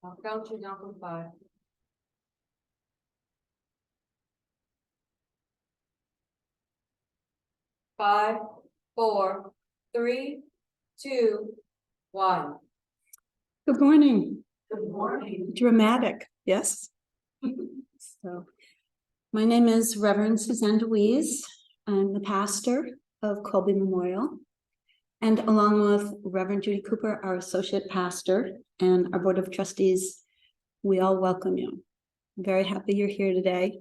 I'll count you down from 5. 5, 4, 3, 2, 1. Good morning. Good morning. Dramatic, yes? So, my name is Reverend Suzanne DeWeese. I'm the pastor of Colby Memorial. And along with Reverend Judy Cooper, our associate pastor, and our board of trustees, we all welcome you. I'm very happy you're here today.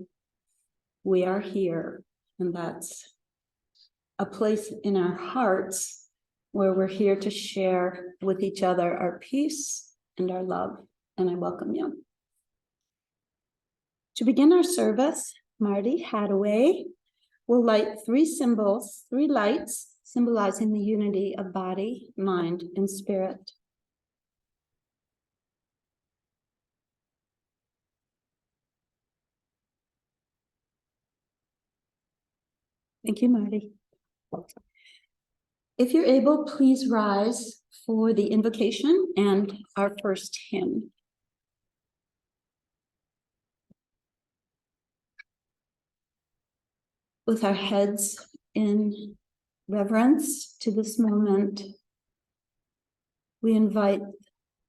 We are here, and that's a place in our hearts where we're here to share with each other our peace and our love, and I welcome you. To begin our service, Marty Hadaway will light 3 lights, symbolizing the unity of body, mind, and spirit. Thank you, Marty. If you're able, please rise for the invocation and our first hymn. With our heads in reverence to this moment, we invite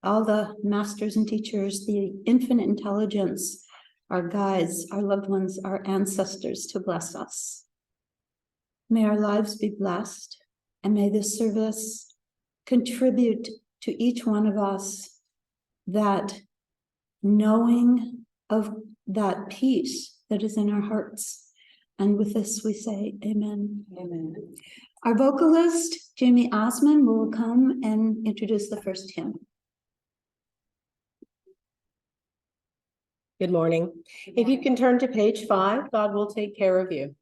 all the masters and teachers, the infinite intelligence, our guides, our loved ones, our ancestors to bless us. May our lives be blessed, and may this service contribute to each one of us that knowing of that peace that is in our hearts. And with this, we say amen. Amen. Our vocalist, Jamie Osmond, will come and introduce the first hymn. Good morning. If you can turn to page 5, God will take care of you.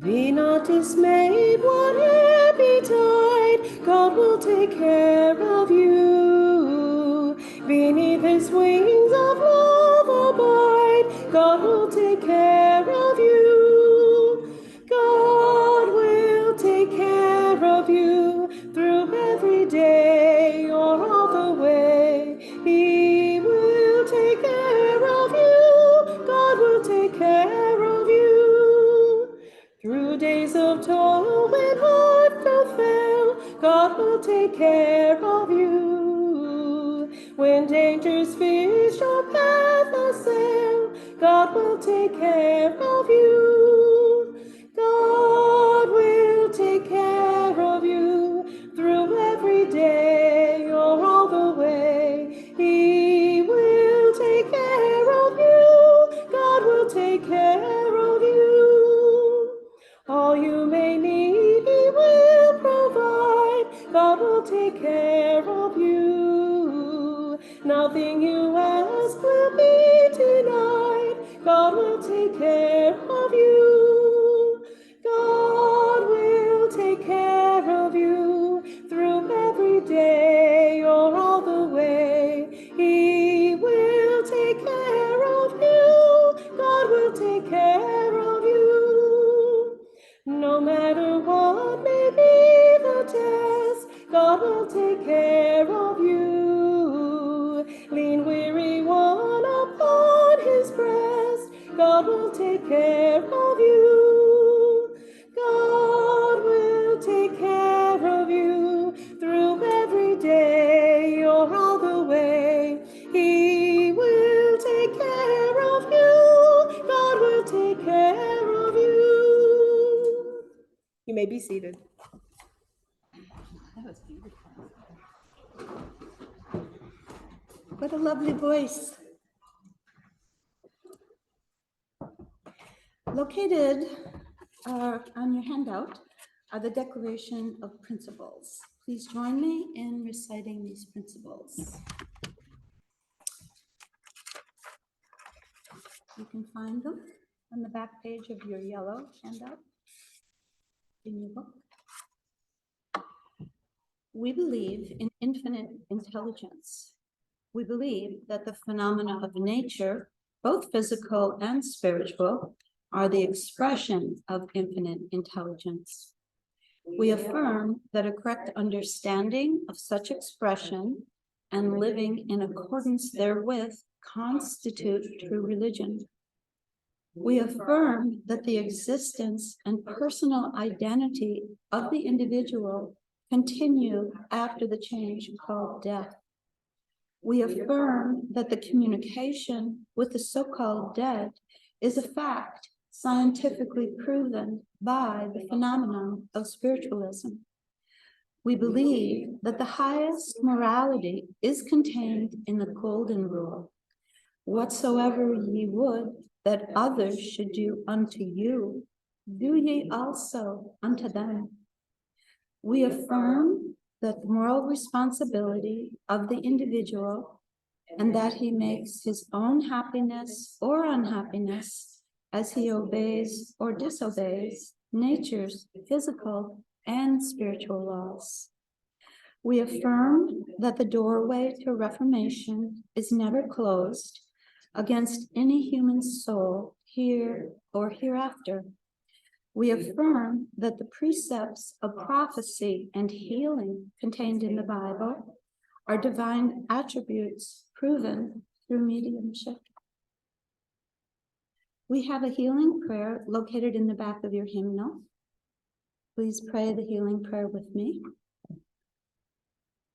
Be not dismayed, whate'er betide, God will take care of you. Beneath his wings of love abide, God will take care of you. God will take care of you through every day or all the way. He will take care of you. God will take care of you. Through days of toil when heart doth fail, God will take care of you. When dangers fears your path assail, God will take care of you. God will take care of you through every day or all the way. He will take care of you. God will take care of you. All you may need, he will provide. God will take care of you. Nothing you ask will be denied. God will take care of you. God will take care of you through every day or all the way. He will take care of you. God will take care of you. No matter what may be the test, God will take care of you. Lean weary one upon his breast, God will take care of you. God will take care of you through every day or all the way. He will take care of you. God will take care of you. You may be seated. That was beautiful. What a lovely voice. Located on your handout are the Declaration of Principles. Please join me in reciting these principles. You can find them on the back page of your yellow handout in your book. We believe in infinite intelligence. We believe that the phenomena of nature, both physical and spiritual, are the expression of infinite intelligence. We affirm that a correct understanding of such expression and living in accordance therewith constitute true religion. We affirm that the existence and personal identity of the individual continue after the change called death. We affirm that the communication with the so-called dead is a fact scientifically proven by the phenomenon of spiritualism. We believe that the highest morality is contained in the golden rule. Whatsoever ye would that others should do unto you, do ye also unto them. We affirm that the moral responsibility of the individual and that he makes his own happiness or unhappiness as he obeys or disobeys nature's physical and spiritual laws. We affirm that the doorway to reformation is never closed against any human soul here or hereafter. We affirm that the precepts of prophecy and healing contained in the Bible are divine attributes proven through mediumship. We have a healing prayer located in the back of your hymnal. Please pray the healing prayer with me.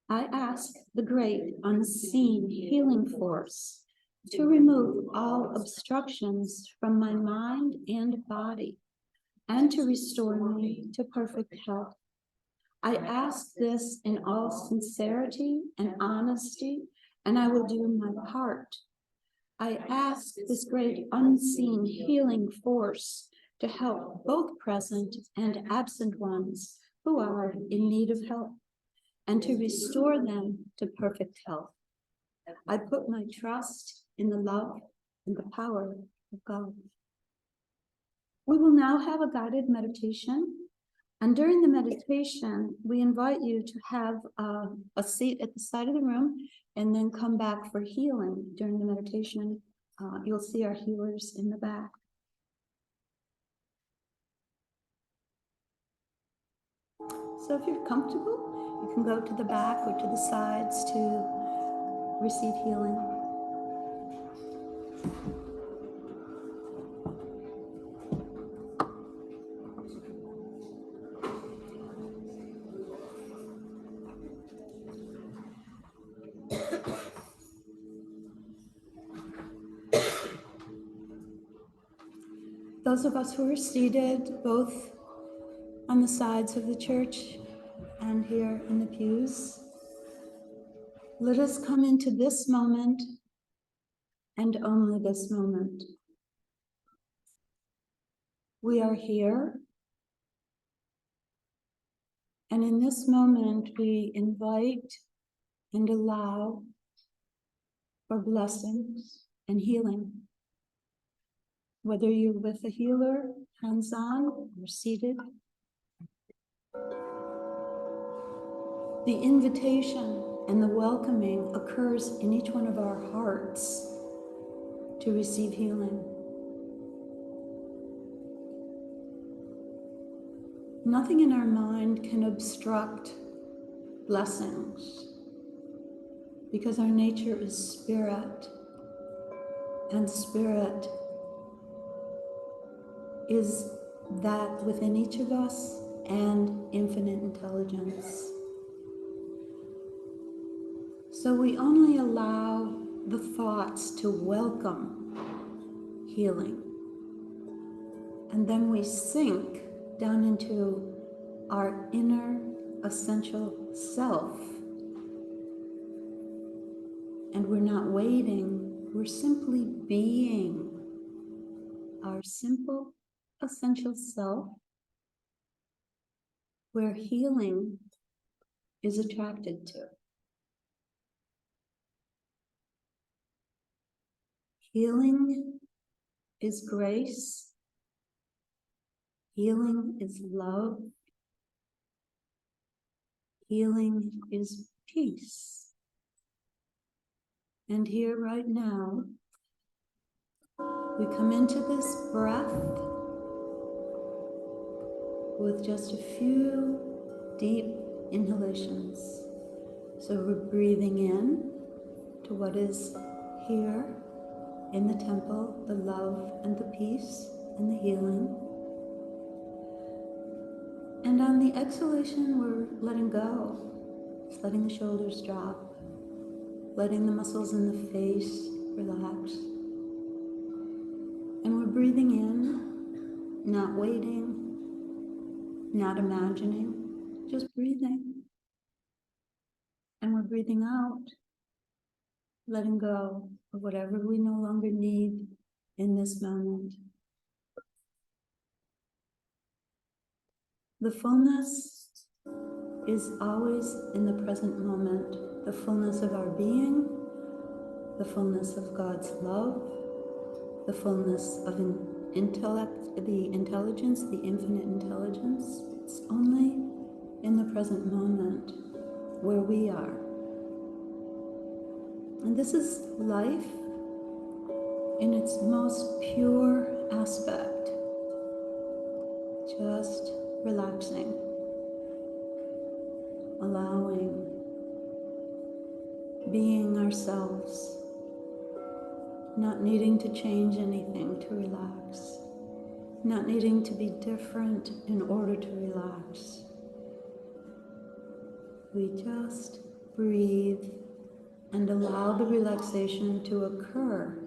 I ask the great unseen healing force to remove all obstructions from my mind and body and to restore me to perfect health. I ask this in all sincerity and honesty, and I will do my part. I ask this great unseen healing force to help both present and absent ones who are in need of help, and to restore them to perfect health. I put my trust in the love and the power of God. We will now have a guided meditation. And during the meditation, we invite you to have a seat at the side of the room and then come back for healing during the meditation. You'll see our healers in the back. So if you're comfortable, you can go to the back or to the sides to receive healing. Those of us who are seated, both on the sides of the church and here in the pews, let us come into this moment and only this moment. We are here, and in this moment we invite and allow for blessings and healing. Whether you're with a healer, hands-on, or seated, the invitation and the welcoming occurs in each one of our hearts to receive healing. Nothing in our mind can obstruct blessings because our nature is spirit, and spirit is that within each of us and infinite intelligence. So we only allow the thoughts to welcome healing. And then we sink down into our inner essential self. And we're not waiting, we're simply being our simple essential self, where healing is attracted to. Healing is grace. Healing is love. Healing is peace. And here right now, we come into this breath with just a few deep inhalations. So we're breathing in to what is here in the temple, the love and the peace and the healing. And on the exhalation, we're letting go, just letting the shoulders drop, letting the muscles in the face relax. And we're breathing in, not waiting, not imagining, just breathing. And we're breathing out, letting go of whatever we no longer need in this moment. The fullness is always in the present moment, the fullness of our being, the fullness of God's love, the fullness of intellect, the intelligence, the infinite intelligence. It's only in the present moment where we are. And this is life in its most pure aspect, just relaxing, allowing, being ourselves, not needing to change anything to relax, not needing to be different in order to relax. We just breathe and allow the relaxation to occur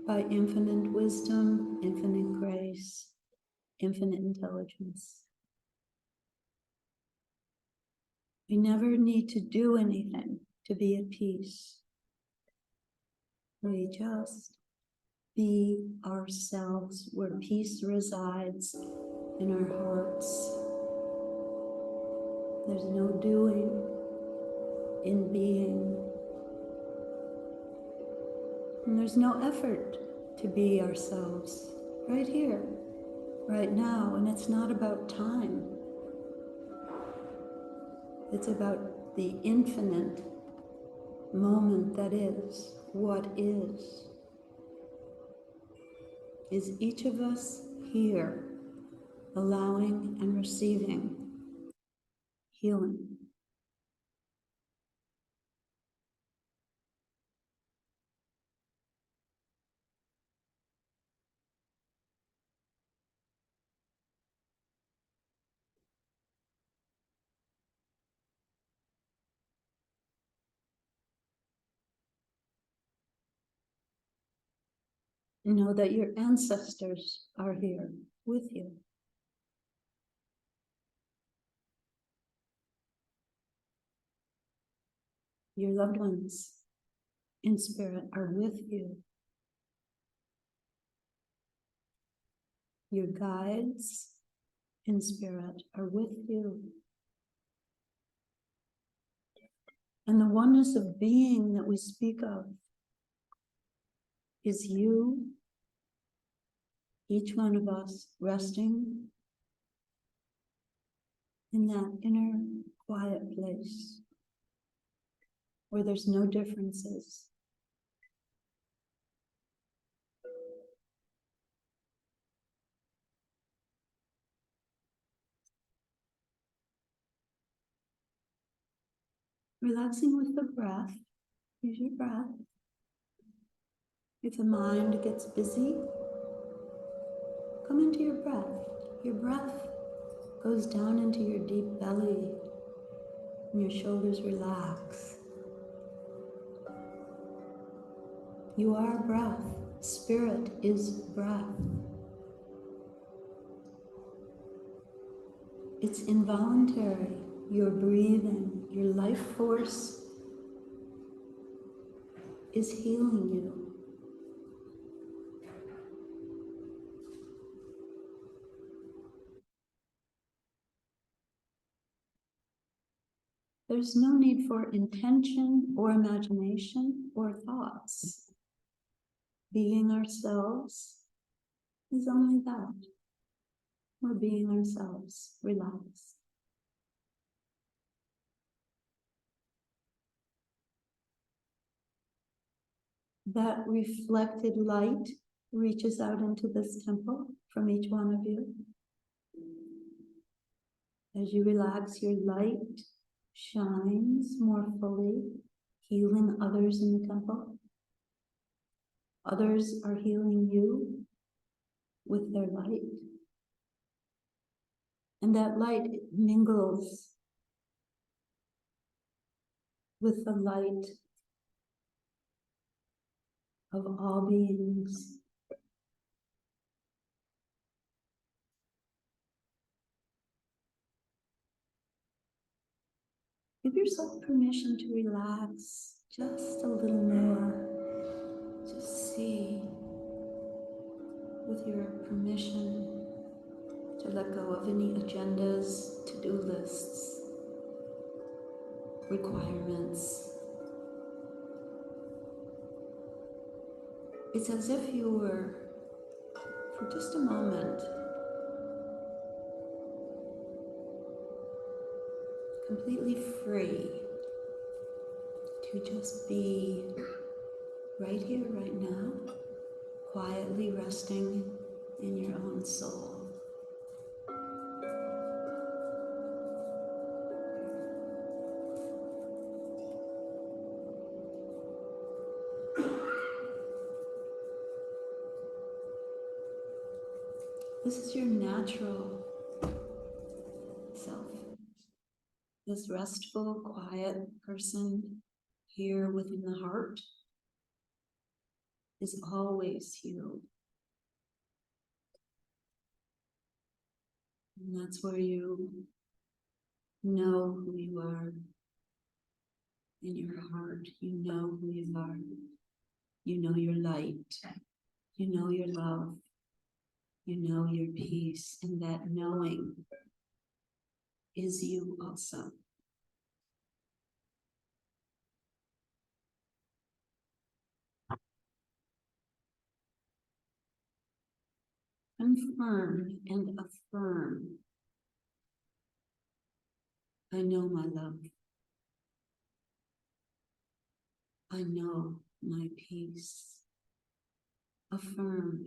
by infinite wisdom, infinite grace, infinite intelligence. We never need to do anything to be at peace. We just be ourselves where peace resides in our hearts. There's no doing in being. And there's no effort to be ourselves right here, right now. And it's not about time. It's about the infinite moment that is, what is. Is each of us here, allowing and receiving healing? Know that your ancestors are here with you. Your loved ones in spirit are with you. Your guides in spirit are with you. And the oneness of being that we speak of is you, each one of us resting in that inner quiet place where there's no differences. Relaxing with the breath. Use your breath. If the mind gets busy, come into your breath. Your breath goes down into your deep belly and your shoulders relax. You are breath. Spirit is breath. It's involuntary. You're breathing. Your life force is healing you. There's no need for intention or imagination or thoughts. Being ourselves is only that. We're being ourselves, relaxed. that reflected light reaches out into this temple from each one of you. As you relax, your light shines more fully, healing others in the temple. Others are healing you with their light. And that light mingles with the light of all beings. Give yourself permission to relax just a little more. Just see, with your permission, to let go of any agendas, to-do lists, requirements. It's as if you were, for just a moment, completely free to just be right here, right now, quietly resting in your own soul. This is your natural self. This restful, quiet person here within the heart is always healed. And that's where you know who you are. In your heart, you know who you are. You know your light. You know your love. You know your peace. And that knowing is you also. Confirm and affirm. I know my love. I know my peace. Affirm.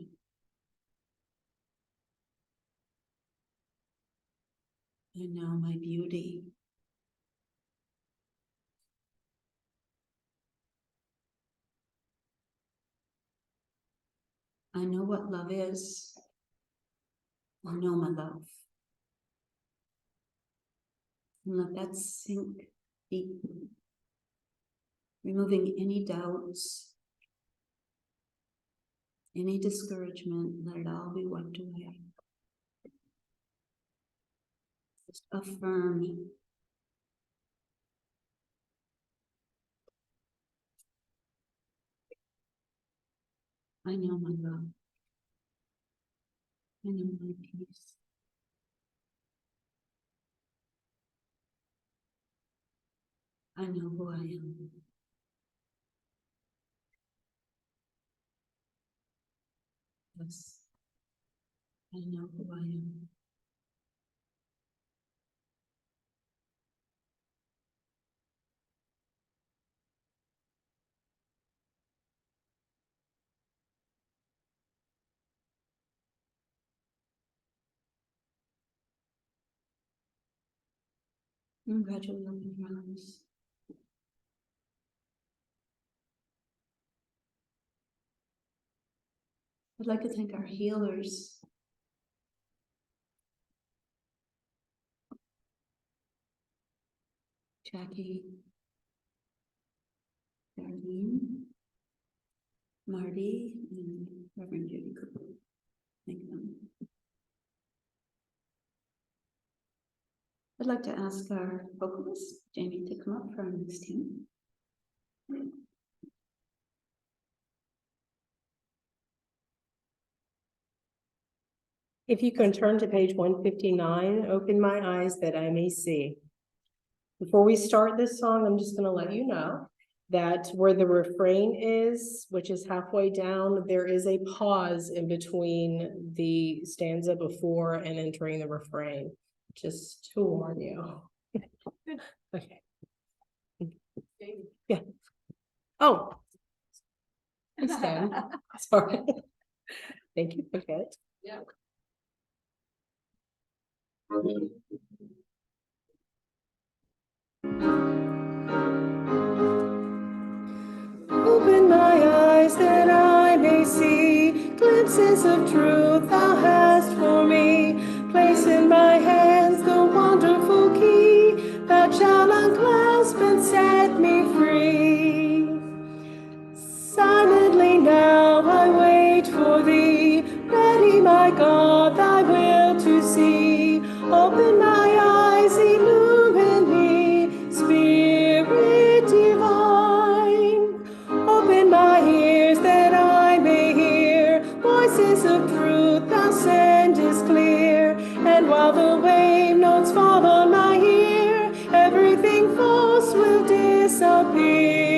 I know my beauty. I know what love is. I know my love. And let that sink deep, removing any doubts, any discouragement. Let it all be wiped away. Just affirm. I know my love. I know my peace. I know who I am. Yes, I know who I am. And gradually open your eyes. I'd like to thank our healers. Jackie, Darlene, Marty, and Reverend Judy Cooper. Thank them. I'd like to ask our vocalist, Jamie, to come up for our next tune. If you can turn to page 159, open my eyes that I may see. Before we start this song, I'm just going to let you know that where the refrain is, which is halfway down, there is a pause in between the stanza before and entering the refrain, just to warn you. Okay. Yeah. Oh, Stand. Sorry. Thank you for that. Yeah. Open my eyes that I may see glimpses of truth thou hast for me. Place in my hands the wonderful key that shall unclasp and set me free. Silently now I wait for thee, ready, my God, thy will to see. Open my eyes, illumine me, Spirit divine. Open my ears that I may hear voices of truth thou sendest clear. And while the wave notes fall on my ear, everything false will disappear.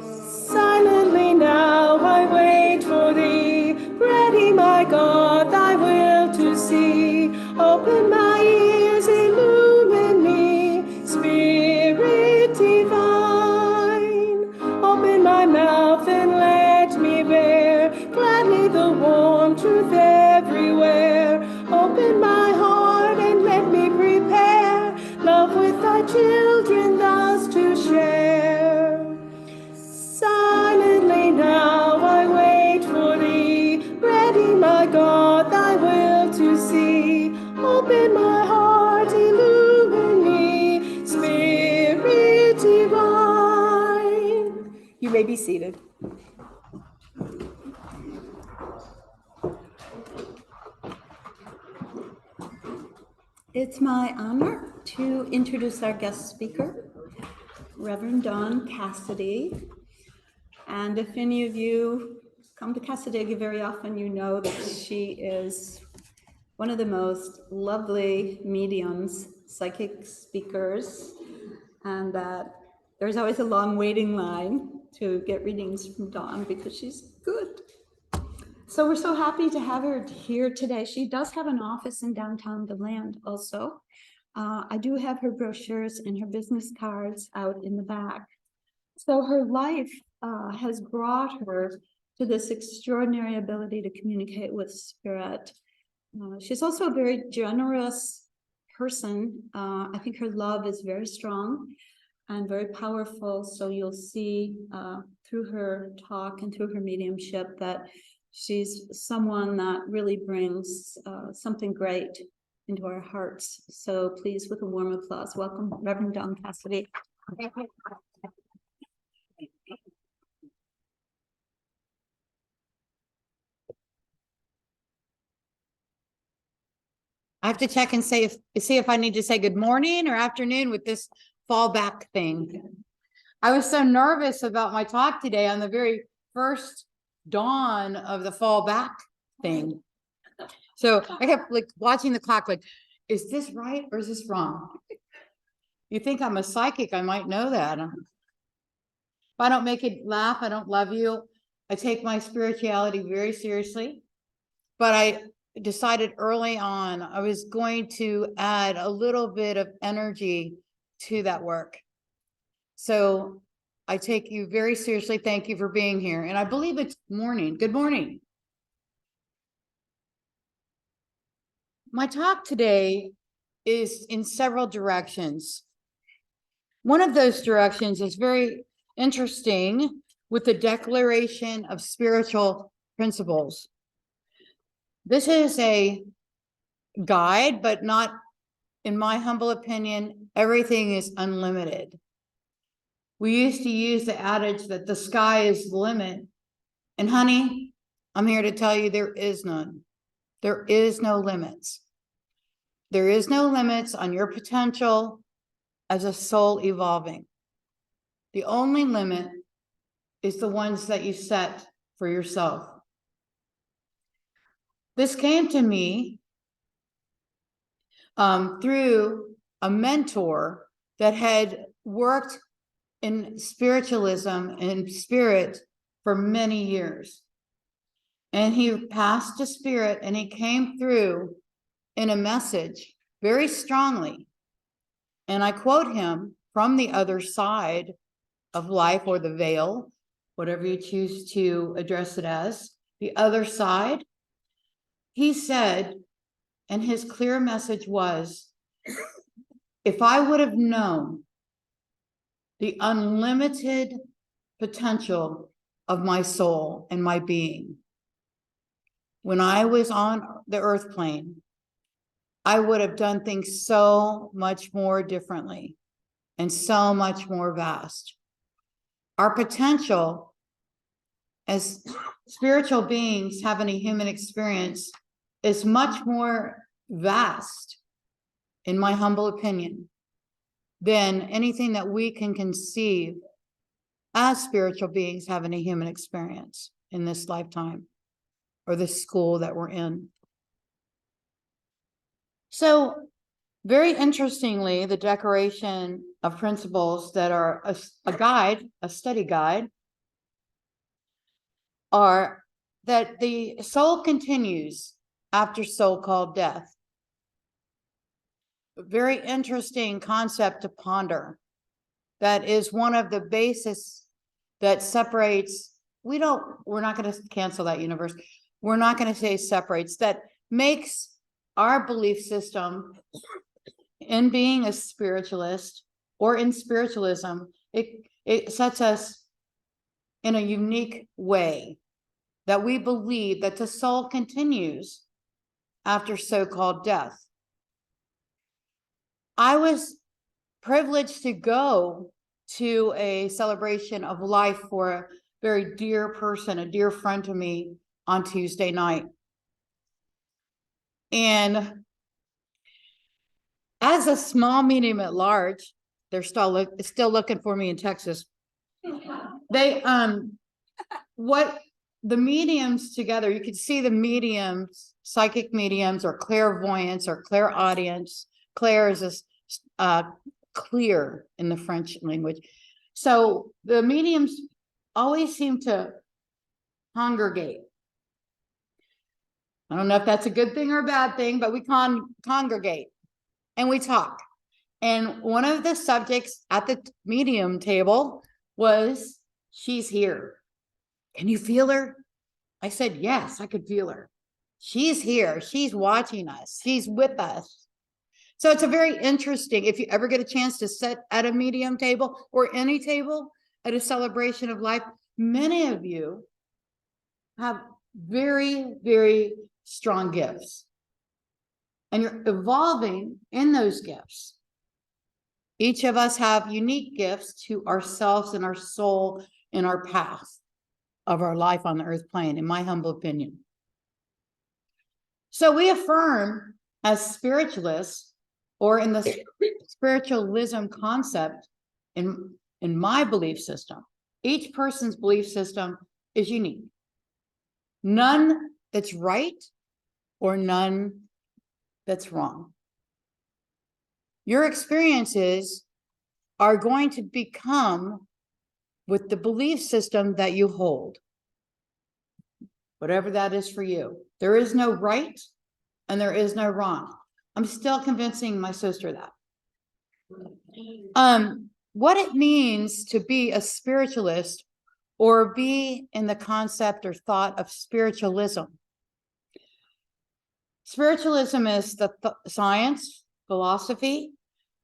Silently now I wait for thee, ready, my God, thy will to see. Open my ears, illumine me, Spirit divine. Open my mouth and let me bear gladly the warm truth everywhere. Open my heart and let me prepare love with thy children thus to share. Silently now I wait for thee, ready, my God, thy will to see. Open my heart, illumine me, Spirit divine. You may be seated. It's my honor to introduce our guest speaker, Reverend Dawn Casseday. And if any of you come to Casseday very often, you know that she is one of the most lovely mediums, psychic speakers, and that there's always a long waiting line to get readings from Dawn because she's good. So we're so happy to have her here today. She does have an office in downtown DeLand also. I do have her brochures and her business cards out in the back. So her life has brought her to this extraordinary ability to communicate with spirit. She's also a very generous person. I think her love is very strong and very powerful. So you'll see through her talk and through her mediumship that she's someone that really brings something great into our hearts. So please, with a warm applause, welcome Reverend Dawn Casseday. I have to check and see if I need to say good morning or afternoon with this fallback thing. I was so nervous about my talk today on the very first dawn of the fallback thing. So I kept like watching the clock, like, is this right or is this wrong? You think I'm a psychic, I might know that. If I don't make it laugh, I don't love you. I take my spirituality very seriously, but I decided early on I was going to add a little bit of energy to that work. So I take you very seriously. Thank you for being here. And I believe it's morning. Good morning. My talk today is in several directions. One of those directions is very interesting with the declaration of spiritual principles. This is a guide, but not, in my humble opinion, everything is unlimited. We used to use the adage that the sky is the limit. And honey, I'm here to tell you there is none. There is no limits. There is no limits on your potential as a soul evolving. The only limit is the ones that you set for yourself. This came to me through a mentor that had worked in spiritualism and spirit for many years. And he passed to spirit and he came through in a message very strongly. And I quote him from the other side of life or the veil. whatever you choose to address it as, the other side. He said, and his clear message was, if I would have known the unlimited potential of my soul and my being when I was on the earth plane, I would have done things so much more differently and so much more vast. Our potential as spiritual beings having a human experience is much more vast, in my humble opinion, than anything that we can conceive as spiritual beings having a human experience in this lifetime or this school that we're in. So, very interestingly, the Declaration of Principles that are a guide, a study guide, are that the soul continues after so-called death. A very interesting concept to ponder. That is one of the basis that separates, we're not going to cancel that universe. We're not going to say separates, that makes our belief system in being a spiritualist or in spiritualism, it sets us in a unique way, that we believe that the soul continues after so-called death. I was privileged to go to a celebration of life for a very dear person, a dear friend to me, on Tuesday night. And as a small, medium at large, they're still looking for me in Texas. They, what the mediums together, you could see the mediums, psychic mediums or clairvoyance or clairaudience. Clair is clear in the French language. So the mediums always seem to congregate. I don't know if that's a good thing or a bad thing, but we congregate and we talk. And one of the subjects at the medium table was, she's here. Can you feel her? I said, yes, I could feel her. She's here. She's watching us. She's with us. So it's a very interesting, if you ever get a chance to sit at a medium table or any table at a celebration of life, many of you have very, very strong gifts. And you're evolving in those gifts. Each of us have unique gifts to ourselves and our soul in our path of our life on the earth plane, in my humble opinion. So we affirm as spiritualists, or in the spiritualism concept, in my belief system, each person's belief system is unique. None that's right or none that's wrong. Your experiences are going to become with the belief system that you hold, whatever that is for you. There is no right and there is no wrong. I'm still convincing my sister that. What it means to be a spiritualist or be in the concept or thought of spiritualism. Spiritualism is the science, philosophy,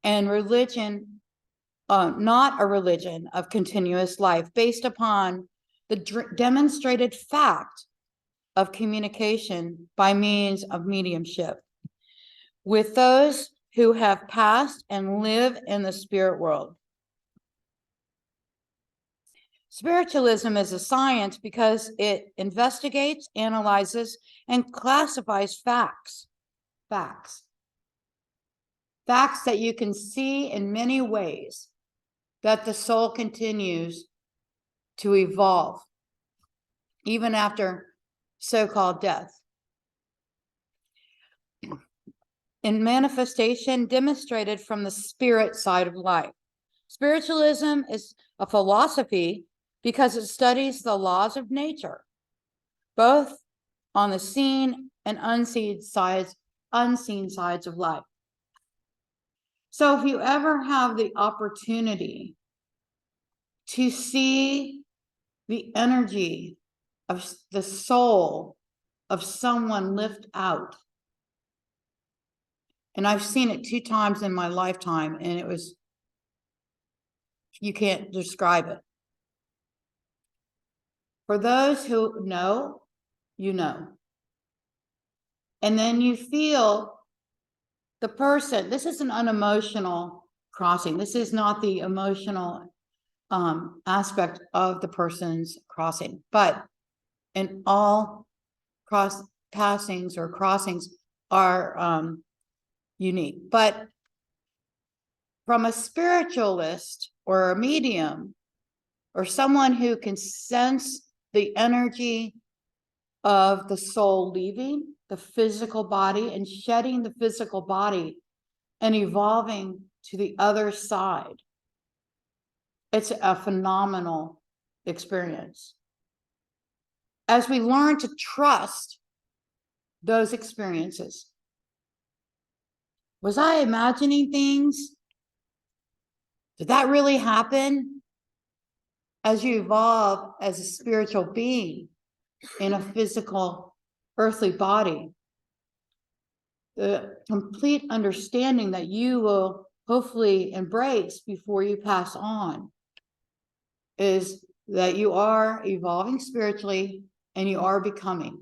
and religion, not a religion of continuous life, based upon the demonstrated fact of communication by means of mediumship with those who have passed and live in the spirit world. Spiritualism is a science because it investigates, analyzes, and classifies facts. Facts that you can see in many ways, that the soul continues to evolve, even after so-called death. In manifestation demonstrated from the spirit side of life. Spiritualism is a philosophy because it studies the laws of nature, both on the seen and unseen sides of life. So if you ever have the opportunity to see the energy of the soul of someone lift out. And I've seen it 2 times in my lifetime, and it was, you can't describe it. For those who know, you know. And then you feel the person, this is an unemotional crossing. This is not the emotional aspect of the person's crossing, but in all crossings are unique. But from a spiritualist or a medium or someone who can sense the energy of the soul leaving the physical body and shedding the physical body and evolving to the other side, it's a phenomenal experience. As we learn to trust those experiences. Was I imagining things? Did that really happen? As you evolve as a spiritual being in a physical earthly body, the complete understanding that you will hopefully embrace before you pass on is that you are evolving spiritually and you are becoming.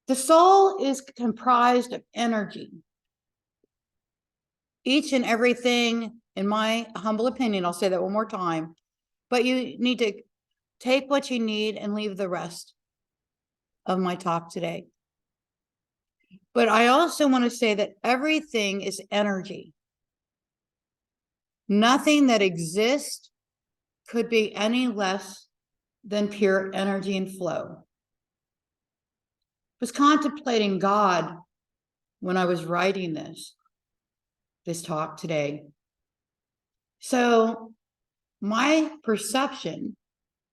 The soul is comprised of energy. Each and everything, in my humble opinion, I'll say that one more time, but you need to take what you need and leave the rest of my talk today. But I also want to say that everything is energy. Nothing that exists could be any less than pure energy and flow. I was contemplating God when I was writing this talk today. So my perception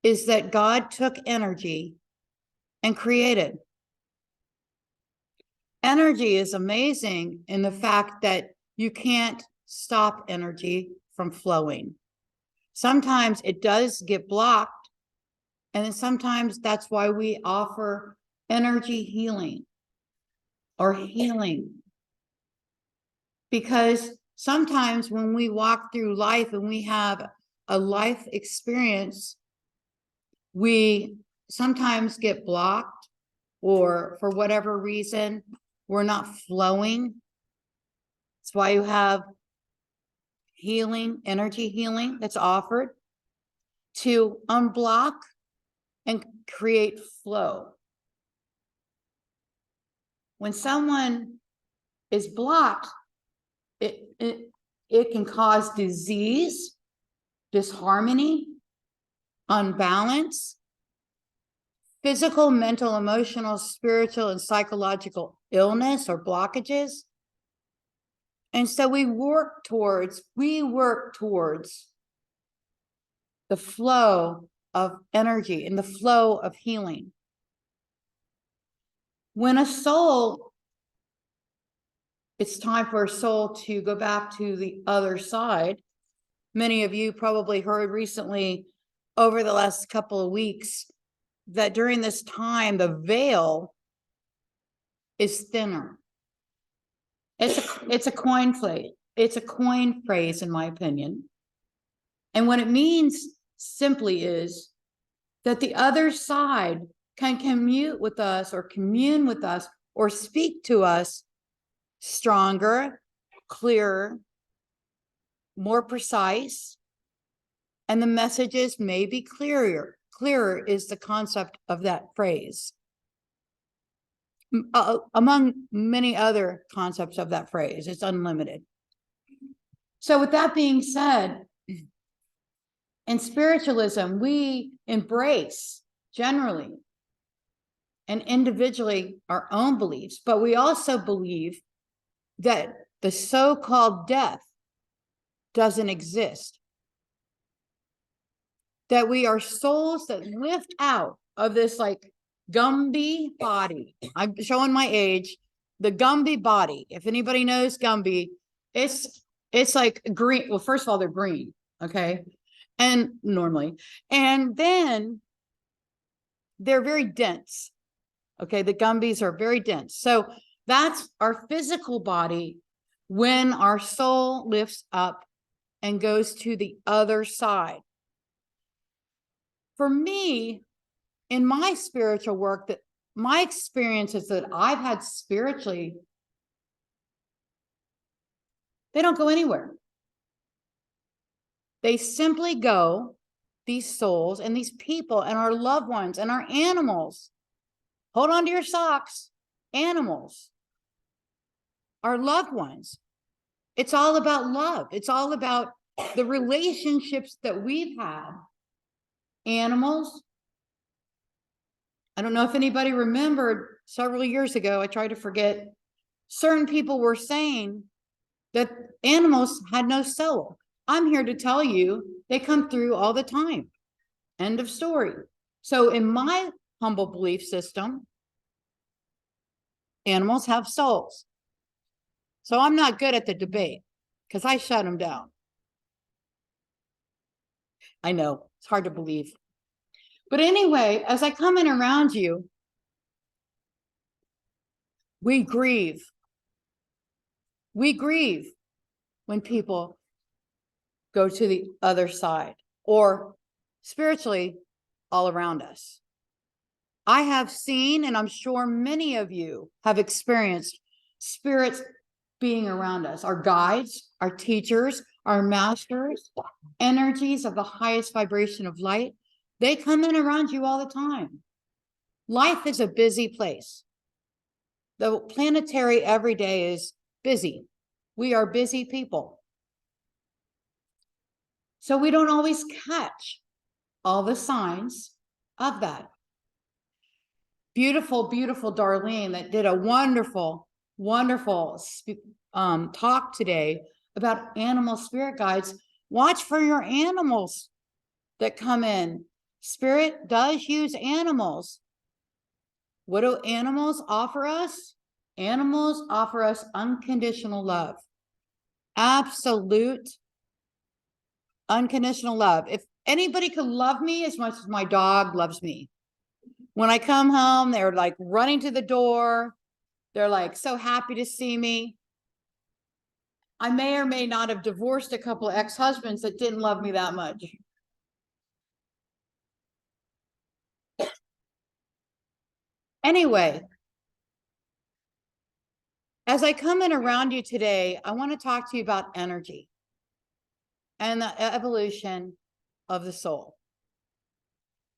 is that God took energy and created. Energy is amazing in the fact that you can't stop energy from flowing. Sometimes it does get blocked, and then sometimes that's why we offer energy healing or healing. Because sometimes when we walk through life and we have a life experience, we sometimes get blocked, or for whatever reason, we're not flowing. That's why you have healing, energy healing that's offered to unblock and create flow. When someone is blocked, it can cause disease, disharmony, unbalance, physical, mental, emotional, spiritual, and psychological illness or blockages. And so we work towards the flow of energy and the flow of healing. When a soul, it's time for a soul to go back to the other side. Many of you probably heard recently over the last couple of weeks that during this time, the veil is thinner. It's a coin phrase. It's a coin phrase, in my opinion. And what it means simply is that the other side can commune with us or speak to us stronger, clearer, more precise, and the messages may be clearer. Clearer is the concept of that phrase. Among many other concepts of that phrase, it's unlimited. So with that being said, in spiritualism, we embrace generally and individually our own beliefs, but we also believe that the so-called death doesn't exist. That we are souls that lift out of this like Gumby body. I'm showing my age. The Gumby body. If anybody knows Gumby, it's like green. Well, first of all, they're green. Okay. and normally, and then they're very dense. Okay, the Gumbies are very dense. So that's our physical body when our soul lifts up and goes to the other side. For me, in my spiritual work, that my experiences that I've had spiritually, they don't go anywhere. They simply go, these souls and these people and our loved ones and our animals. Hold on to your socks. Animals, our loved ones. It's all about love. It's all about the relationships that we've had. Animals. I don't know if anybody remembered several years ago, I tried to forget, certain people were saying that animals had no soul. I'm here to tell you they come through all the time. End of story. So in my humble belief system, animals have souls. So I'm not good at the debate because I shut them down. I know it's hard to believe. But anyway, as I come in around you, we grieve. We grieve when people go to the other side or spiritually all around us. I have seen, and I'm sure many of you have experienced spirits being around us, our guides, our teachers, our masters, energies of the highest vibration of light. They come in around you all the time. Life is a busy place. The planetary everyday is busy. We are busy people. So we don't always catch all the signs of that. Beautiful, beautiful Darlene that did a wonderful, wonderful talk today about animal spirit guides. Watch for your animals that come in. Spirit does use animals. What do animals offer us? Animals offer us unconditional love. Absolute unconditional love. If anybody could love me as much as my dog loves me. When I come home, they're like running to the door. They're like so happy to see me. I may or may not have divorced a couple of ex-husbands that didn't love me that much. Anyway, as I come in around you today, I want to talk to you about energy and the evolution of the soul.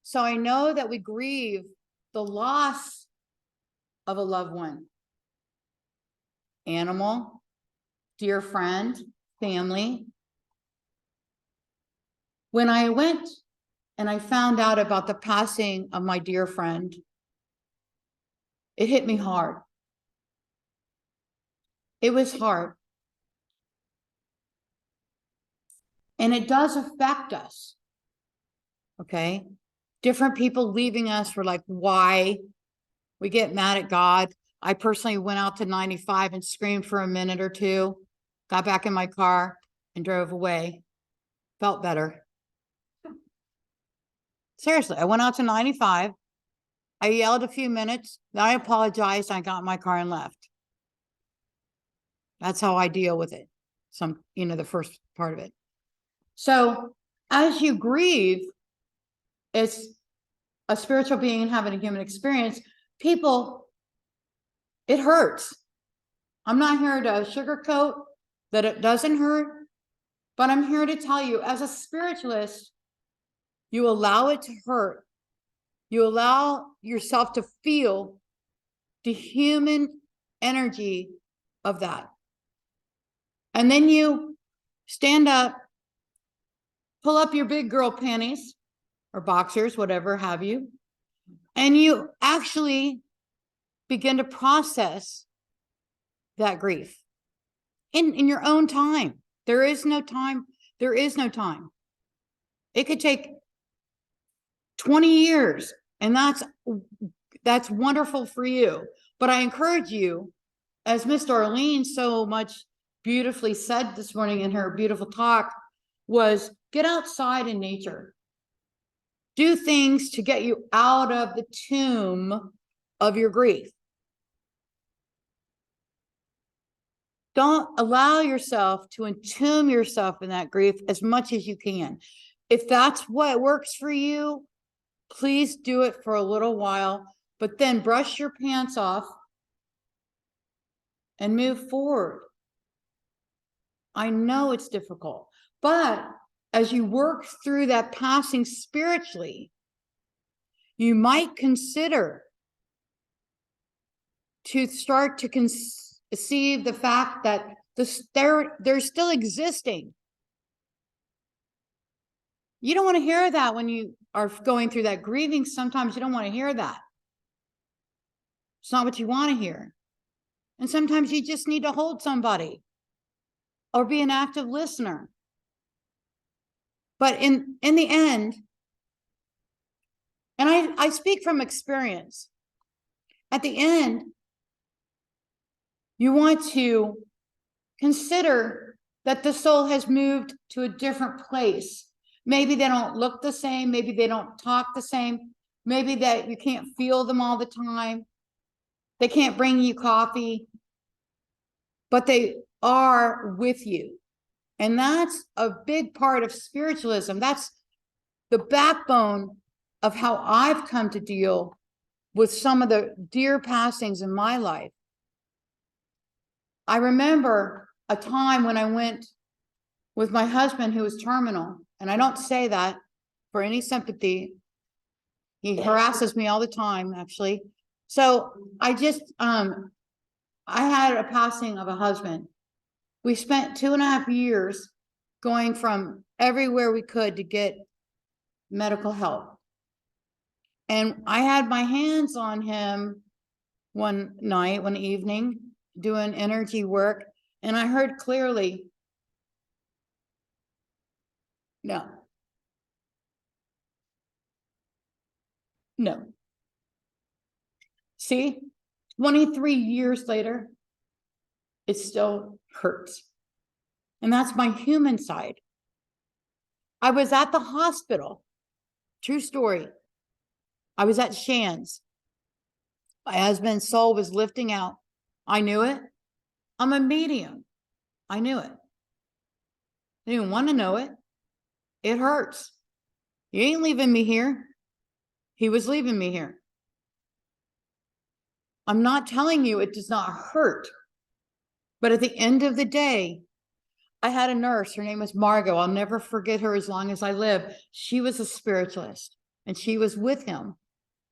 So I know that we grieve the loss of a loved one, animal, dear friend, family. When I went and I found out about the passing of my dear friend, it hit me hard. It was hard. And it does affect us. Okay? Different people leaving us for like, why? We get mad at God. I personally went out to 95 and screamed for a minute or two, got back in my car and drove away. Felt better. Seriously, I went out to 95. I yelled a few minutes. Then I apologized. I got in my car and left. That's how I deal with it. The first part of it. So as you grieve, it's a spiritual being having a human experience. People, it hurts. I'm not here to sugarcoat that it doesn't hurt, but I'm here to tell you, as a spiritualist, you allow it to hurt. You allow yourself to feel the human energy of that. And then you stand up, pull up your big girl panties or boxers, whatever have you, and you actually begin to process that grief in your own time. There is no time. There is no time. It could take 20 years, and that's wonderful for you. But I encourage you, as Miss Darlene so much beautifully said this morning in her beautiful talk, was get outside in nature. Do things to get you out of the tomb of your grief. Don't allow yourself to entomb yourself in that grief as much as you can. If that's what works for you, please do it for a little while, but then brush your pants off and move forward. I know it's difficult, but as you work through that passing spiritually, you might consider to start to conceive the fact that they're still existing. You don't want to hear that when you are going through that grieving. Sometimes you don't want to hear that. It's not what you want to hear. And sometimes you just need to hold somebody or be an active listener. But in the end, and I speak from experience, at the end, you want to consider that the soul has moved to a different place. Maybe they don't look the same. Maybe they don't talk the same. Maybe that you can't feel them all the time. They can't bring you coffee, but they are with you. And that's a big part of spiritualism. That's the backbone of how I've come to deal with some of the dear passings in my life. I remember a time when I went with my husband who was terminal, and I don't say that for any sympathy. He harasses me all the time, actually. So I just, I had a passing of a husband. We spent 2.5 years going from everywhere we could to get medical help. And I had my hands on him one evening, doing energy work, and I heard clearly, no. No. See, 23 years later, it still hurts. And that's my human side. I was at the hospital. True story. I was at Shands. My husband's soul was lifting out. I knew it. I'm a medium. I knew it. I didn't want to know it. It hurts. You ain't leaving me here. He was leaving me here. I'm not telling you it does not hurt. But at the end of the day, I had a nurse. Her name was Margot. I'll never forget her as long as I live. She was a spiritualist, and she was with him.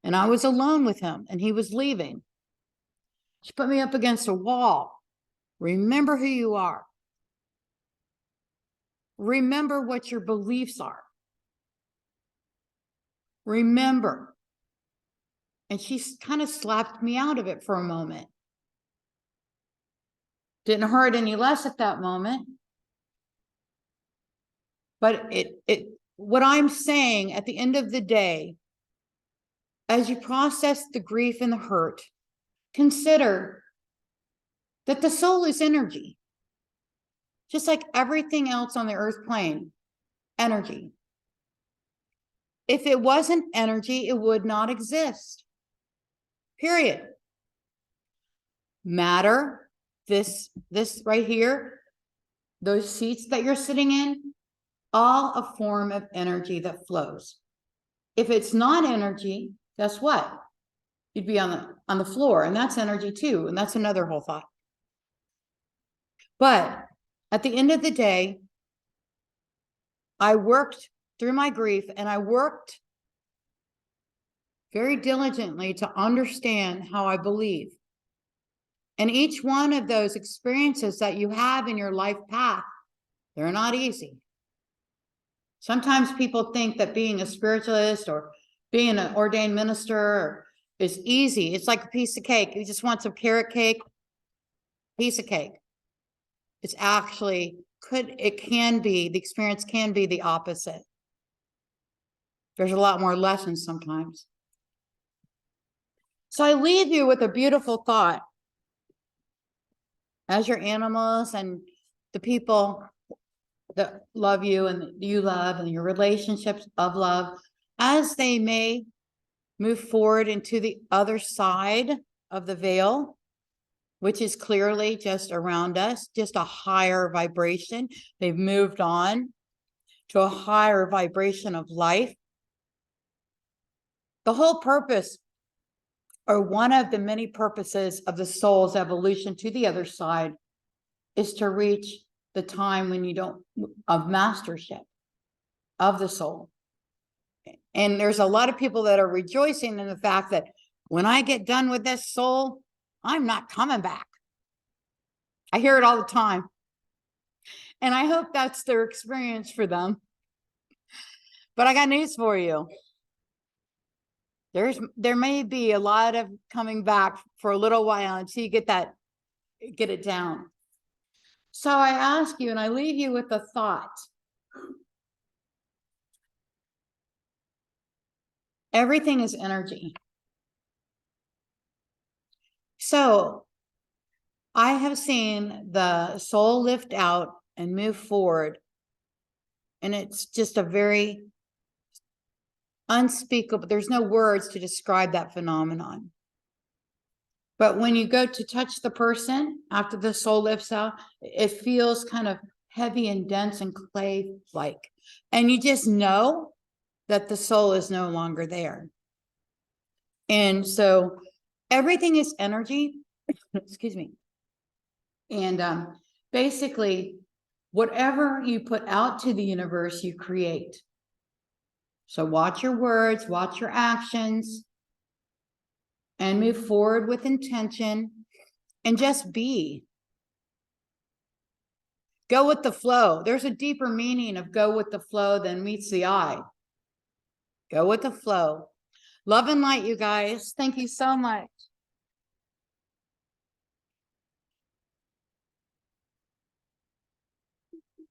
And I was alone with him, and he was leaving. She put me up against a wall. Remember who you are. Remember what your beliefs are. Remember. And she kind of slapped me out of it for a moment. Didn't hurt any less at that moment. But what I'm saying at the end of the day, as you process the grief and the hurt, consider that the soul is energy. Just like everything else on the earth plane, energy. If it wasn't energy, it would not exist. Period. Matter, this right here, those seats that you're sitting in, all a form of energy that flows. If it's not energy, guess what? You'd be on the floor, and that's energy too, and that's another whole thought. But at the end of the day, I worked through my grief, and I worked very diligently to understand how I believe. And each one of those experiences that you have in your life path, they're not easy. Sometimes people think that being a spiritualist or being an ordained minister is easy. It's like a piece of cake. You just want some carrot cake, piece of cake. It's actually, the experience can be the opposite. There's a lot more lessons sometimes. So I leave you with a beautiful thought. As your animals and the people that love you and that you love and your relationships of love, as they may move forward into the other side of the veil, which is clearly just around us, just a higher vibration. They've moved on to a higher vibration of life. The whole purpose, or one of the many purposes of the soul's evolution to the other side, is to reach the time when you don't, of mastership of the soul. And there's a lot of people that are rejoicing in the fact that when I get done with this soul, I'm not coming back. I hear it all the time. And I hope that's their experience for them. But I got news for you. There may be a lot of coming back for a little while until you get it down. So I ask you, and I leave you with a thought. Everything is energy. So I have seen the soul lift out and move forward. And it's just a very unspeakable, there's no words to describe that phenomenon. But when you go to touch the person after the soul lifts out, it feels kind of heavy and dense and clay-like. And you just know that the soul is no longer there. And so everything is energy. Excuse me. And basically, whatever you put out to the universe, you create. So watch your words, watch your actions, and move forward with intention, and just be. Go with the flow. There's a deeper meaning of go with the flow than meets the eye. Go with the flow. Love and light, you guys. Thank you so much.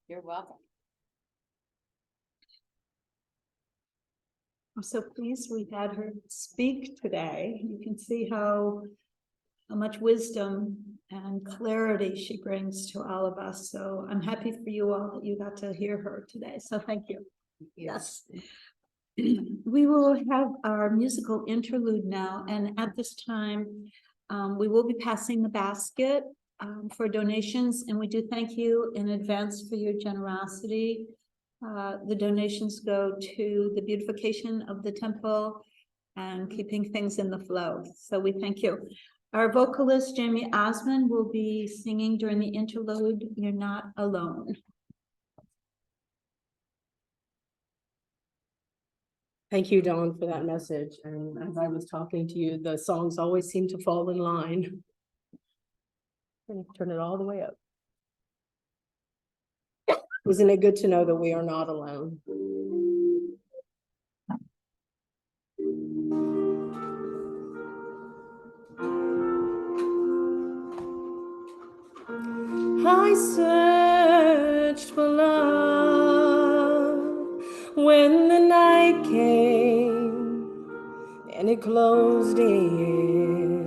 You're welcome. I'm so pleased we had her speak today. You can see how much wisdom and clarity she brings to all of us. So I'm happy for you all that you got to hear her today. So thank you. Yes. We will have our musical interlude now, and at this time, we will be passing the basket for donations, and we do thank you in advance for your generosity. The donations go to the beautification of the temple and keeping things in the flow. So we thank you. Our vocalist, Jamie Osmond, will be singing during the interlude, You're Not Alone. Thank you, Dawn, for that message. And as I was talking to you, the songs always seem to fall in line. Turn it all the way up. Isn't it good to know that we are not alone? I searched for love when the night came and it closed in.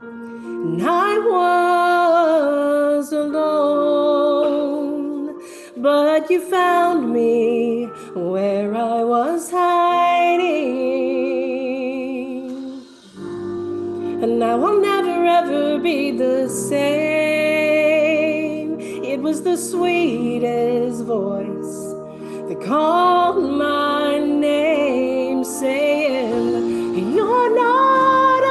And I was alone, but you found me where I was hiding. And now I'll never ever be the same. It was the sweetest voice that called my name, saying, you're not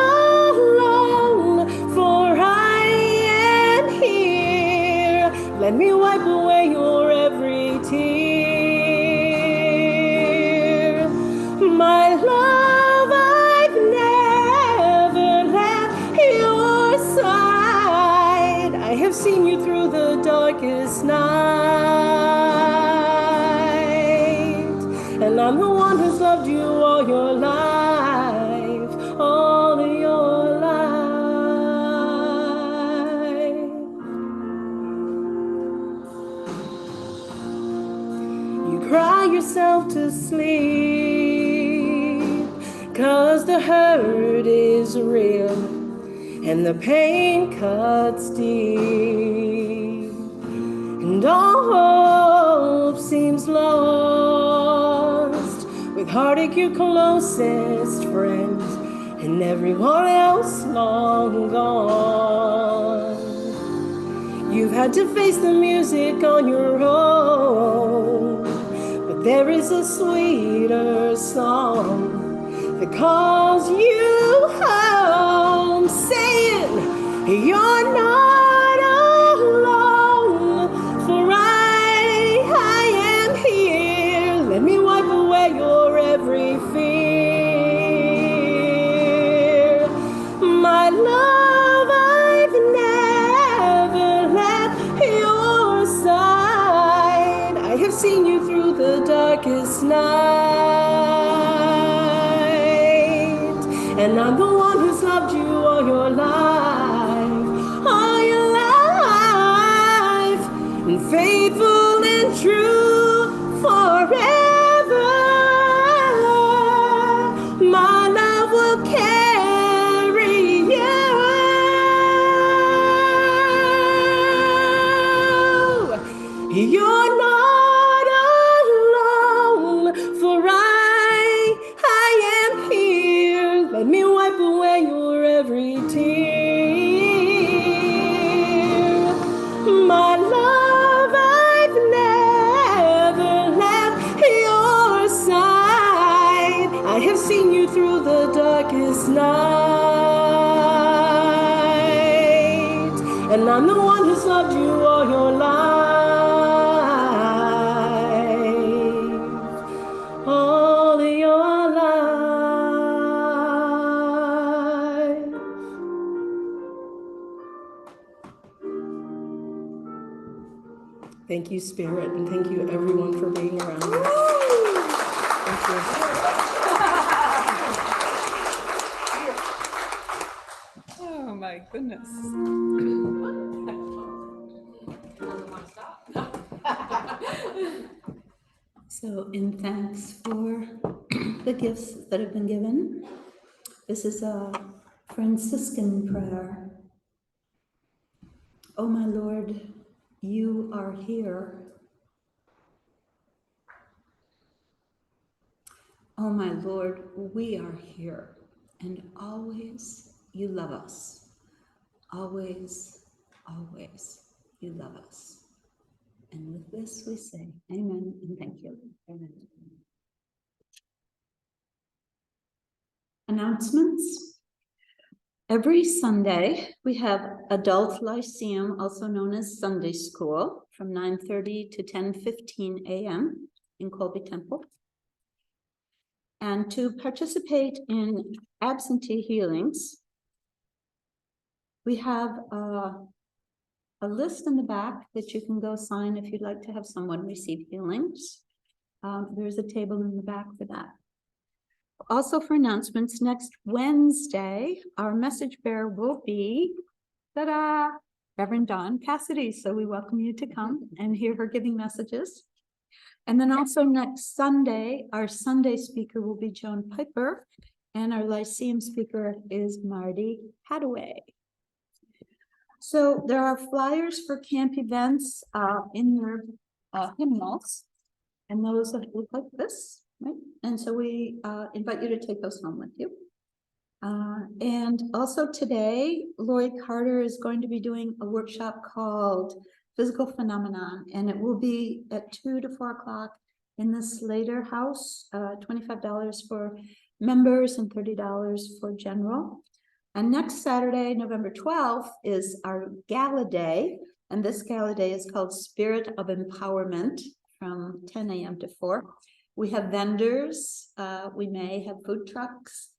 alone, for I am here. Let me wipe away your every tear. My love, I've never left your side. I have seen you through the darkest night, and I'm the one who's loved you all your life, all of your life. You cry yourself to sleep, 'cause the hurt is real and the pain cuts deep. And all hope seems lost. With heartache, your closest friends, and everyone else long gone. You've had to face the music on your own, but there is a sweeter song that calls you home, saying you're not alone, for I am here. Let me wipe away your every fear. My love, I've never left your side. I have seen you through the darkest night, and I'm the one who's loved you all your life, and faithful and true forever. My love will carry you. You're not alone, for I am here. Let me wipe away your every tear. My love, I've never left your side. I have seen you through the darkest night, and I'm the one who's loved you all your life, all your life. Thank you, Spirit, and thank you, everyone, for being around us. Thank you. Oh, my goodness. So in thanks for the gifts that have been given, this is a Franciscan prayer. Oh my Lord, you are here. Oh my Lord, we are here, and always you love us. Always, always you love us. And with this we say amen and thank you. Amen. Announcements. Every Sunday, we have Adult Lyceum, also known as Sunday School, from 9:30 to 10:15 a.m. in Colby Temple. And to participate in absentee healings, we have a list in the back that you can go sign if you'd like to have someone receive healings. There's a table in the back for that. Also for announcements, next Wednesday, our message bearer will be, ta-da, Reverend Dawn Casseday. So we welcome you to come and hear her giving messages. And then also next Sunday, our Sunday speaker will be Joan Piper, and our Lyceum speaker is Marty Hadaway. So there are flyers for camp events in your hymnals, and those look like this, right? And so we invite you to take those home with you. And also today, Lori Carter is going to be doing a workshop called Physical Phenomenon, and it will be at 2 to 4 o'clock in the Slater House, $25 for members and $30 for general. And next Saturday, November 12th, is our gala day, and this gala day is called Spirit of Empowerment from 10 a.m. to 4. We have vendors, we may have food trucks,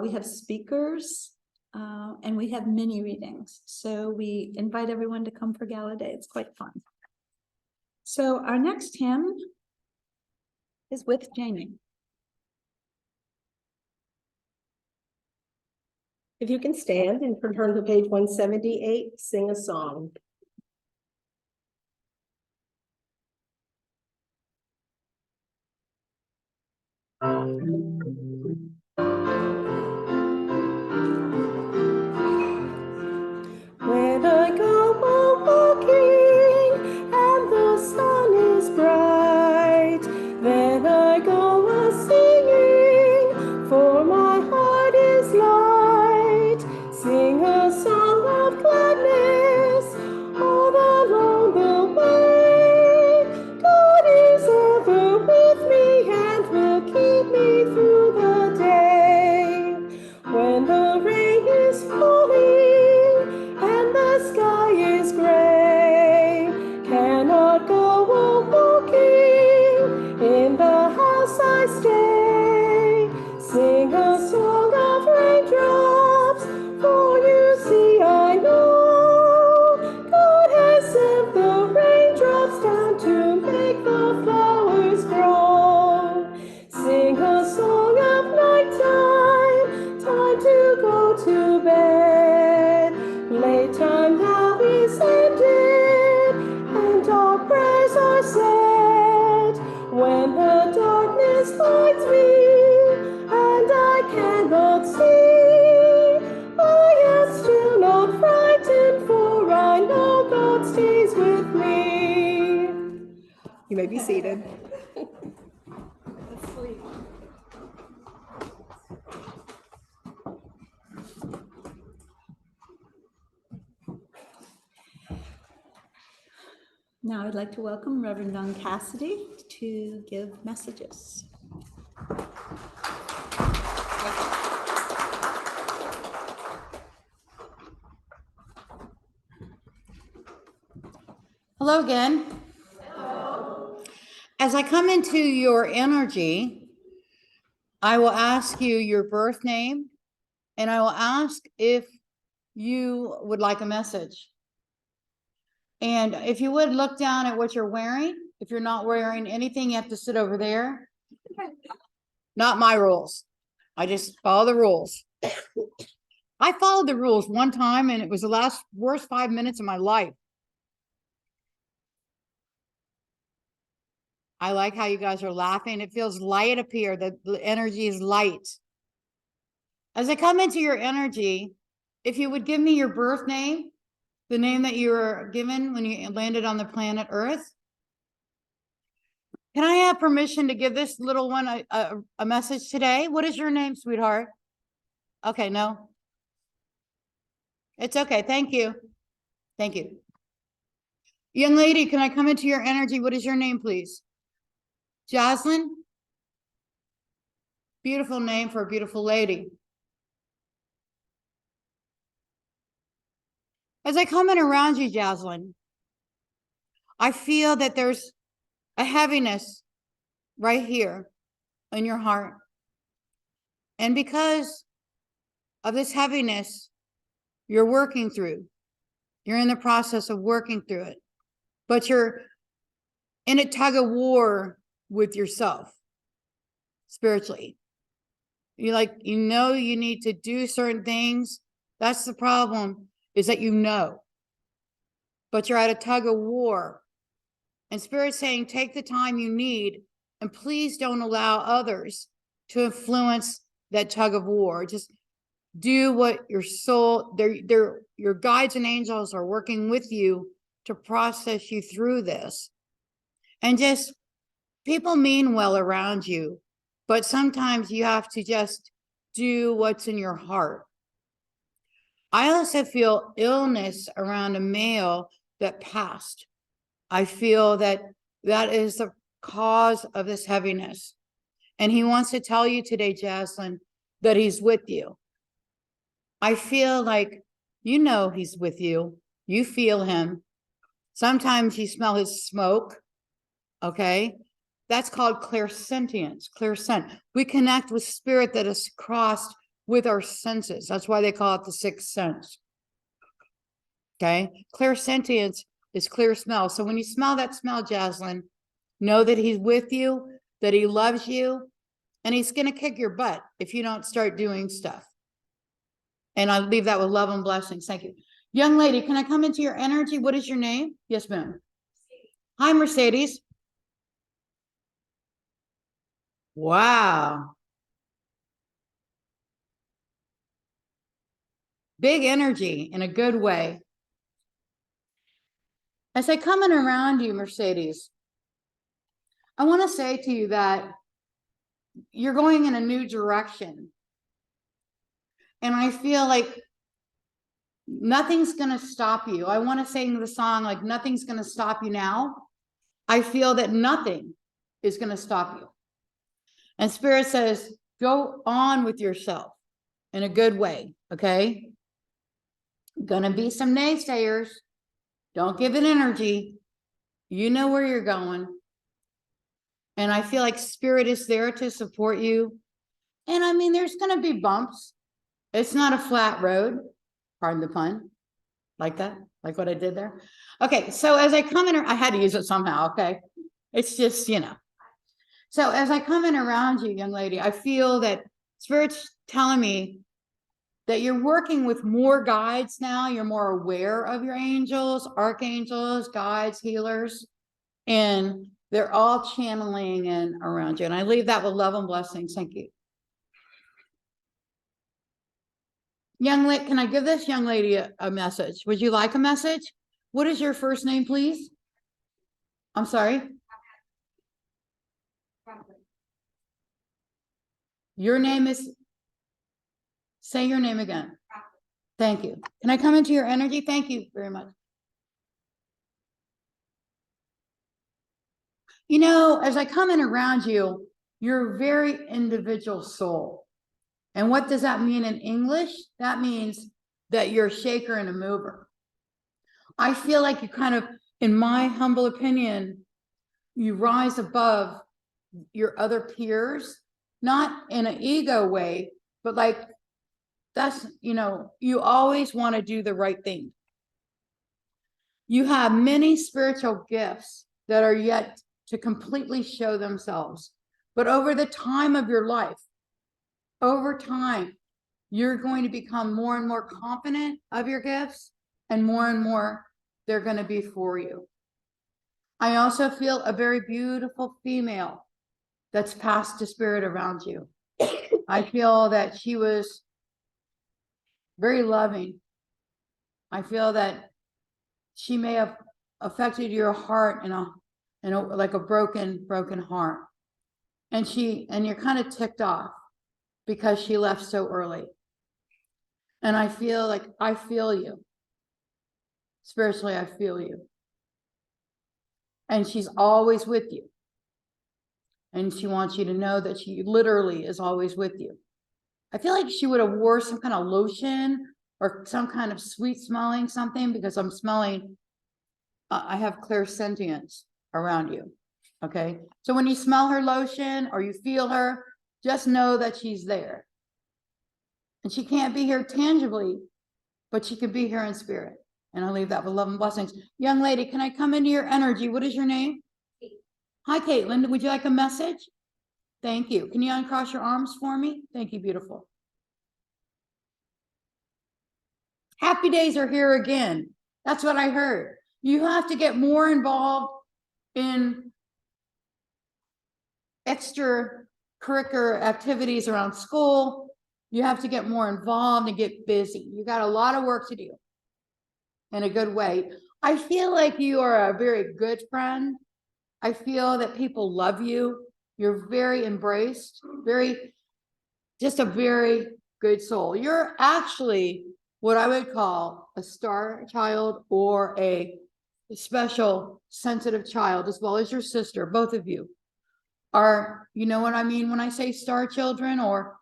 we have speakers, and we have mini readings. So we invite everyone to come for Gala Day. It's quite fun. So our next hymn is with Jamie. If you can stand and turn to page 178, sing a song. When I go walking and the stays with me. You may be seated. Now I'd like to welcome Reverend Don Casseday to give messages. Hello again. Hello. As I come into your energy, I will ask you your birth name, and I will ask if you would like a message. And if you would look down at what you're wearing. If you're not wearing anything, you have to sit over there. Not my rules. I just follow the rules. I followed the rules one time, and it was the worst 5 minutes of my life. I like how you guys are laughing. It feels light up here. The energy is light. As I come into your energy, if you would give me your birth name, the name that you were given when you landed on the planet Earth. Can I have permission to give this little one a message today? What is your name, sweetheart? Okay, no. It's okay. Thank you. Thank you. Young lady, can I come into your energy? What is your name, please? Jocelyn? Beautiful name for a beautiful lady. As I come in around you, Jocelyn, I feel that there's a heaviness right here in your heart. And because of this heaviness, you're working through. You're in the process of working through it. But you're in a tug of war with yourself spiritually. You need to do certain things. That's the problem, is that you know. But you're at a tug of war. And Spirit's saying, take the time you need, and please don't allow others to influence that tug of war. Just do what your soul, your guides and angels are working with you to process you through this. And just, people mean well around you, but sometimes you have to just do what's in your heart. I also feel illness around a male that passed. I feel that that is the cause of this heaviness. And he wants to tell you today, Jocelyn, that he's with you. I feel like, you know, he's with you. You feel him. Sometimes you smell his smoke. Okay. That's called clairsentience, clear scent. We connect with spirit that is crossed with our senses. That's why they call it the sixth sense. Okay. Clairsentience is clear smell. So when you smell that smell, Jocelyn, know that he's with you, that he loves you, and he's going to kick your butt if you don't start doing stuff. And I'll leave that with love and blessings. Thank you. Young lady, can I come into your energy? What is your name? Yes, ma'am. Hi, Mercedes. Wow. Big energy in a good way. As I come in around you, Mercedes, I want to say to you that you're going in a new direction. And I feel like nothing's going to stop you. I want to sing the song like nothing's going to stop you now. I feel that nothing is going to stop you. And Spirit says, go on with yourself in a good way, okay? Gonna be some naysayers. Don't give it energy. You know where you're going. And I feel like Spirit is there to support you. And I mean, there's gonna be bumps. It's not a flat road. Pardon the pun. Like that? Like what I did there? Okay, so as I come in, I had to use it somehow, okay? It's just, you know. So as I come in around you, young lady, I feel that Spirit's telling me that you're working with more guides now. You're more aware of your angels, archangels, guides, healers, and they're all channeling in around you. And I leave that with love and blessings. Thank you. Young lady, can I give this young lady a message? Would you like a message? What is your first name, please? I'm sorry. Your name is, say your name again. Thank you. Can I come into your energy? Thank you very much. You know, as I come in around you, you're a very individual soul. And what does that mean in English? That means that you're a shaker and a mover. I feel like you kind of, in my humble opinion, you rise above your other peers, not in an ego way, but like that's, you know, you always want to do the right thing. You have many spiritual gifts that are yet to completely show themselves. But over the time of your life, over time, you're going to become more and more confident of your gifts, and more they're going to be for you. I also feel a very beautiful female that's passed to spirit around you. I feel that she was very loving. I feel that she may have affected your heart in a like a broken heart. And you're kind of ticked off because she left so early. And I feel like I feel you. Spiritually, I feel you. And she's always with you. And she wants you to know that she literally is always with you. I feel like she would have wore some kind of lotion or some kind of sweet smelling something, because I'm smelling, I have clairsentience around you. Okay. So when you smell her lotion or you feel her, just know that she's there. And she can't be here tangibly, but she can be here in spirit. And I'll leave that with love and blessings. Young lady, can I come into your energy? What is your name? Kate. Hi, Caitlin. Would you like a message? Thank you. Can you uncross your arms for me? Thank you, beautiful. Happy days are here again. That's what I heard. You have to get more involved in extracurricular activities around school. You have to get more involved and get busy. You got a lot of work to do in a good way. I feel like you are a very good friend. I feel that people love you. You're very embraced, just a very good soul. You're actually what I would call a star child or a special sensitive child, as well as your sister. Both of you are, you know what I mean when I say star children, or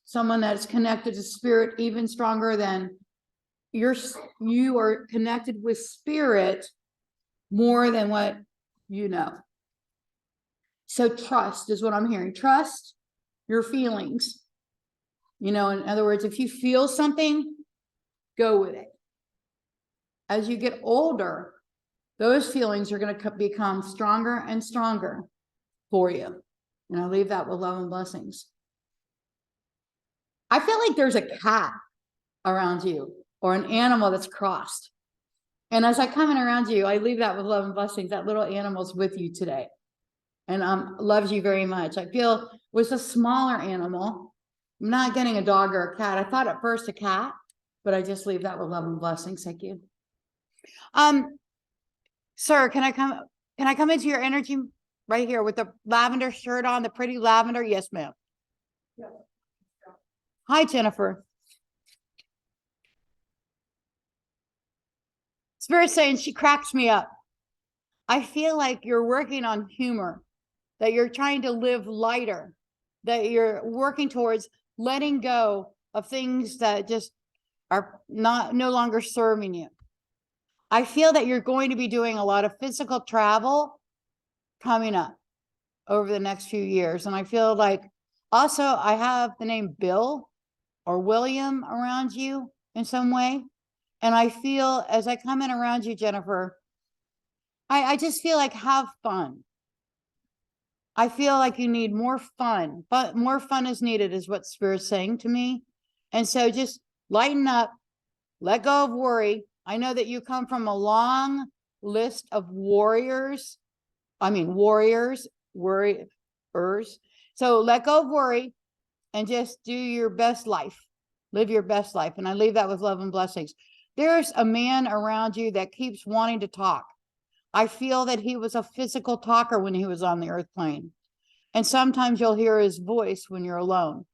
someone that's connected to spirit even stronger than you are connected with spirit more than what you know. So trust is what I'm hearing. Trust your feelings. You know, in other words, if you feel something, go with it. As you get older, those feelings are going to become stronger and stronger for you. And I'll leave that with love and blessings. I feel like there's a cat around you or an animal that's crossed. And as I come in around you, I leave that with love and blessings. That little animal's with you today and loves you very much. I feel it was a smaller animal. I'm not getting a dog or a cat. I thought at first a cat, but I just leave that with love and blessings. Thank you. Sir, can I come into your energy right here with the lavender shirt on, the pretty lavender? Yes, ma'am. Yeah. Hi, Jennifer. Spirit saying she cracks me up. I feel like you're working on humor, that you're trying to live lighter, that you're working towards letting go of things that just are no longer serving you. I feel that you're going to be doing a lot of physical travel coming up over the next few years. And I feel like also I have the name Bill or William around you in some way. And I feel as I come in around you, Jennifer, I just feel like have fun. I feel like you need more fun, but more fun is needed is what Spirit's saying to me. And so just lighten up, let go of worry. I know that you come from a long list of warriors. Warriors. So let go of worry and just do your best life. Live your best life. And I leave that with love and blessings. There's a man around you that keeps wanting to talk. I feel that he was a physical talker when he was on the earth plane. And sometimes you'll hear his voice when you're alone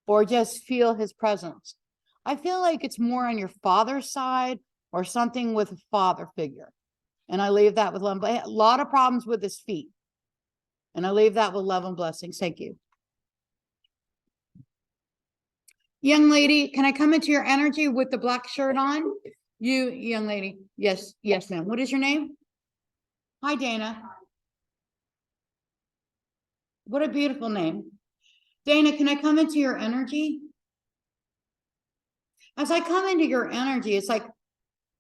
or just feel his presence. I feel like it's more on your father's side or something with a father figure. And I leave that with love. A lot of problems with his feet. And I leave that with love and blessings. Thank you. Young lady, can I come into your energy with the black shirt on? You, young lady. Yes, yes, ma'am. What is your name? Hi, Dana. What a beautiful name. Dana, can I come into your energy? As I come into your energy, it's like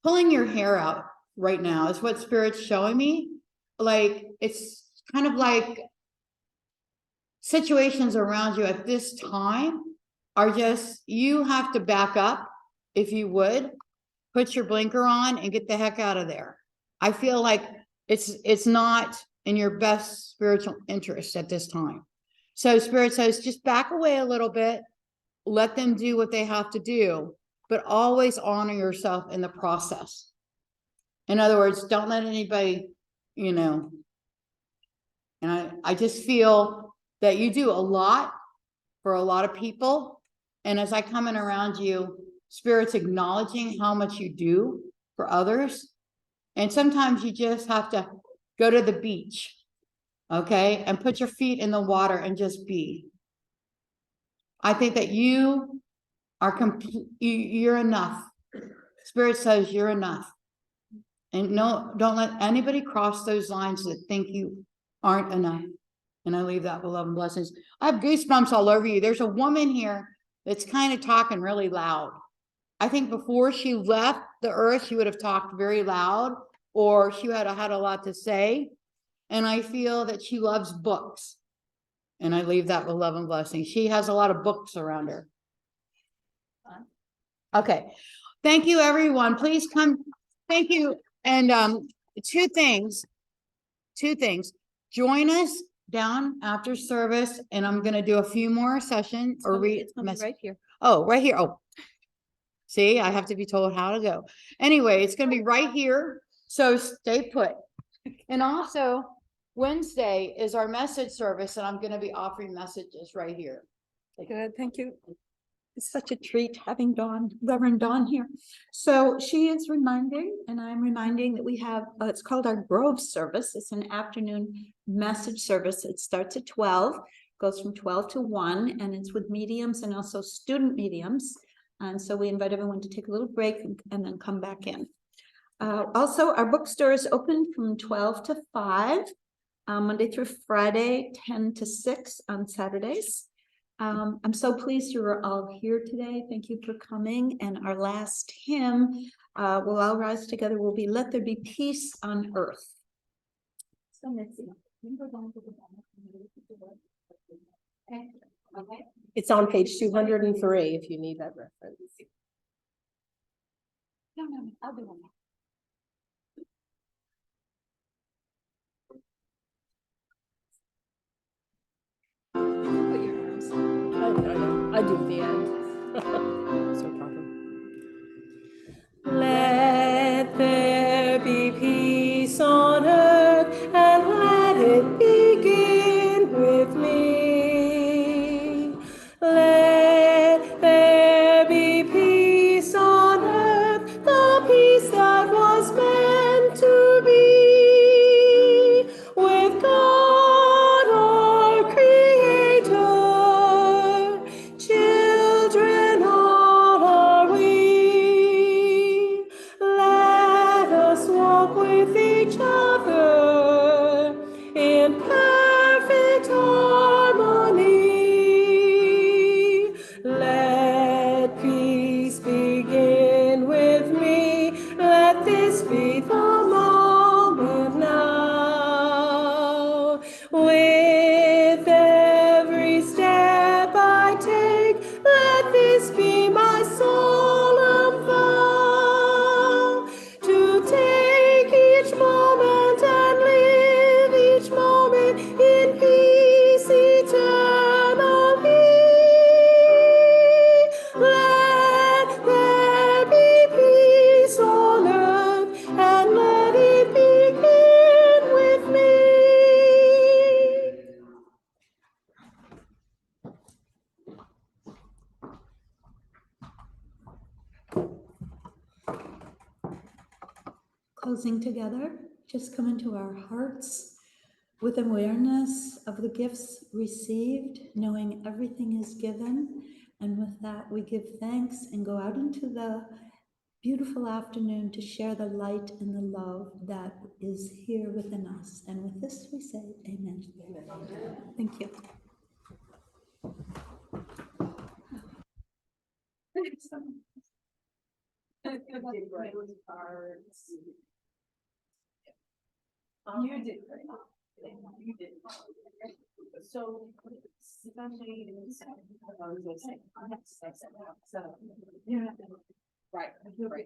pulling your hair out right now is what Spirit's showing me. Like, it's kind of like situations around you at this time are just, you have to back up, if you would, put your blinker on and get the heck out of there. I feel like it's not in your best spiritual interest at this time. So Spirit says, just back away a little bit, let them do what they have to do, but always honor yourself in the process. In other words, don't let anybody, you know, and I just feel that you do a lot for a lot of people. And as I come in around you, Spirit's acknowledging how much you do for others. And sometimes you just have to go to the beach, okay, and put your feet in the water and just be. I think that you are complete, you're enough. Spirit says you're enough. And no, don't let anybody cross those lines that think you aren't enough. And I leave that with love and blessings. I have goosebumps all over you. There's a woman here that's kind of talking really loud. I think before she left the earth, she would have talked very loud, or she had a lot to say. And I feel that she loves books. And I leave that with love and blessings. She has a lot of books around her. Okay. Thank you, everyone. Please come. Thank you. And two things. Join us down after service, and I'm going to do a few more sessions or read right here. Oh, right here. Oh, see, I have to be told how to go. Anyway, it's going to be right here. So stay put. And also, Wednesday is our message service, and I'm going to be offering messages right here. Good, thank you. It's such a treat having Reverend Dawn here. So she is reminding, and I'm reminding that we have, it's called our Grove service. It's an afternoon message service. It starts at 12, goes from 12 to 1, and it's with mediums and also student mediums. And so we invite everyone to take a little break and then come back in. Also, our bookstore is open from 12 to 5, Monday through Friday, 10 to 6 on Saturdays. I'm so pleased you are all here today. Thank you for coming. And our last hymn, we'll all rise together, will be Let There Be Peace on Earth. So Mitzi, you go down to the bottom. Okay. It's on page 203 if you need that reference. No, I'll do one. Put your arms. I do at the end. So proper. Let there be peace on earth, and let it begin with me. Let there be peace on earth, the peace that was meant to be with God our Creator. Children all are we. Let us walk with each other in perfect harmony. Let peace begin with me. Let this be the moment now. With every step I take, let this be my solemn vow, to take each moment and live each moment in peace eternally. Let there be peace closing together, just come into our hearts with awareness of the gifts received, knowing everything is given. And with that, we give thanks and go out into the beautiful afternoon to share the light and the love that is here within us. And with this, we say amen. Thank you. You did great. You did. So, essentially, so, yeah. Right. Right.